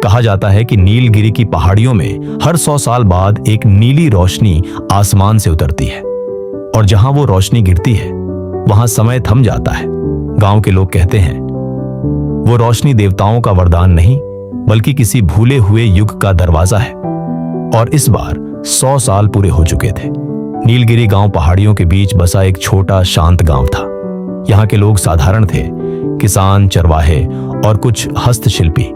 कहा जाता है कि नीलगिरी की पहाड़ियों में हर 100 साल बाद एक नीली रोशनी आसमान से उतरती है और जहां वो रोशनी गिरती है वहां समय थम जाता है। गांव के लोग कहते हैं वो रोशनी देवताओं का वरदान नहीं बल्कि किसी भूले हुए युग का दरवाजा है। और इस बार 100 साल पूरे हो चुके थे। नीलगिरी गांव पहाड़ियों के बीच बसा एक छोटा शांत गांव था। यहाँ के लोग साधारण थे, किसान, चरवाहे और कुछ हस्तशिल्पी।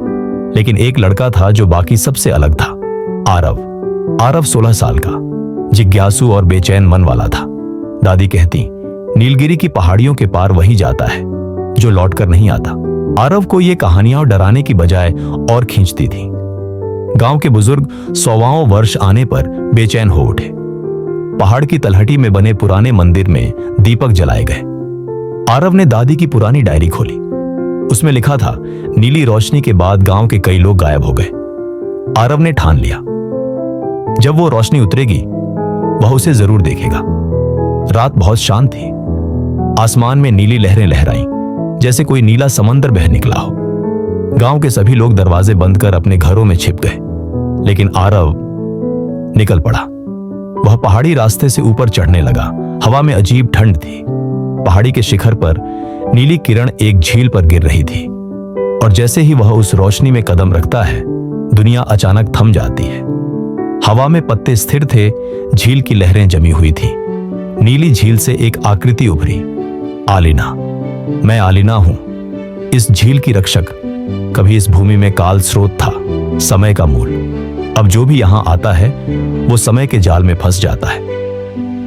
लेकिन एक लड़का था जो बाकी सबसे अलग था, आरव 16 साल का, जिज्ञासु और बेचैन मन वाला था। दादी कहती नीलगिरी की पहाड़ियों के पार वही जाता है जो लौटकर नहीं आता। आरव को ये कहानियां डराने की बजाय और खींचती थी। गांव के बुजुर्ग 100वां वर्ष आने पर बेचैन हो उठे। पहाड़ की तलहटी में बने पुराने मंदिर में दीपक जलाए गए। आरव ने दादी की पुरानी डायरी खोली। उसमें लिखा था नीली रोशनी के बाद गांव के कई लोग गायब हो गए। आरव ने ठान लिया जब वो रोशनी उतरेगी वह उसे जरूर देखेगा। रात बहुत शांत थी। आसमान में नीली लहरें लहराईं जैसे कोई नीला समंदर बह निकला हो। गांव के सभी लोग दरवाजे बंद कर अपने घरों में छिप गए। लेकिन आरव निकल पड़ा। वह पहाड़ी रास्ते से ऊपर चढ़ने लगा। हवा में अजीब ठंड थी। पहाड़ी के शिखर पर नीली किरण एक झील पर गिर रही थी और जैसे ही वह उस रोशनी में कदम रखता है दुनिया अचानक थम जाती है। हवा में पत्ते स्थिर थे, झील की लहरें जमी हुई थी। नीली झील से एक आकृति उभरी, आलिना। मैं आलिना हूं, इस झील की रक्षक। कभी इस भूमि में काल स्रोत था, समय का मूल। अब जो भी यहां आता है वो समय के जाल में फंस जाता है।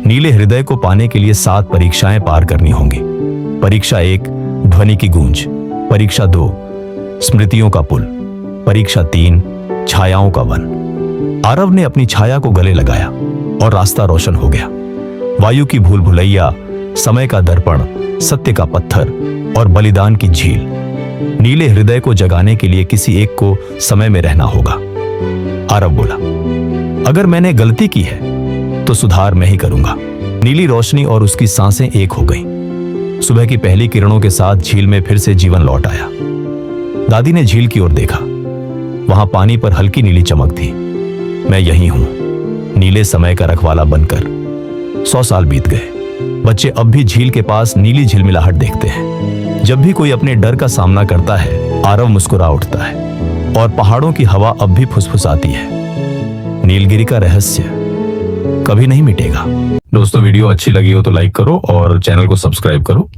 नीले हृदय को पाने के लिए 7 परीक्षाएं पार करनी होंगी। परीक्षा 1 ध्वनि की गूंज, परीक्षा 2 स्मृतियों का पुल, परीक्षा 3 छायाओं का वन। आरव ने अपनी छाया को गले लगाया और रास्ता रोशन हो गया। वायु की भूल भुलैया, समय का दर्पण, सत्य का पत्थर और बलिदान की झील। नीले हृदय को जगाने के लिए किसी एक को समय में रहना होगा। आरव बोला, अगर मैंने गलती की है तो सुधार मैं ही करूंगा। नीली रोशनी और उसकी सांसें एक हो गईं। सुबह की पहली किरणों के साथ झील में फिर से जीवन लौट आया। दादी ने झील की ओर देखा। वहां पानी पर हल्की नीली चमक थी। मैं यही हूं, नीले समय का रखवाला बनकर। 100 साल बीत गए। बच्चे अब भी झील के पास नीली झिलमिलाहट देखते हैं। जब भी कोई अपने डर का सामना करता है आरव मुस्कुरा उठता है और पहाड़ों की हवा अब भी फुसफुसाती है। नीलगिरी का रहस्य कभी नहीं मिटेगा। दोस्तों वीडियो अच्छी लगी हो तो लाइक करो और चैनल को सब्सक्राइब करो।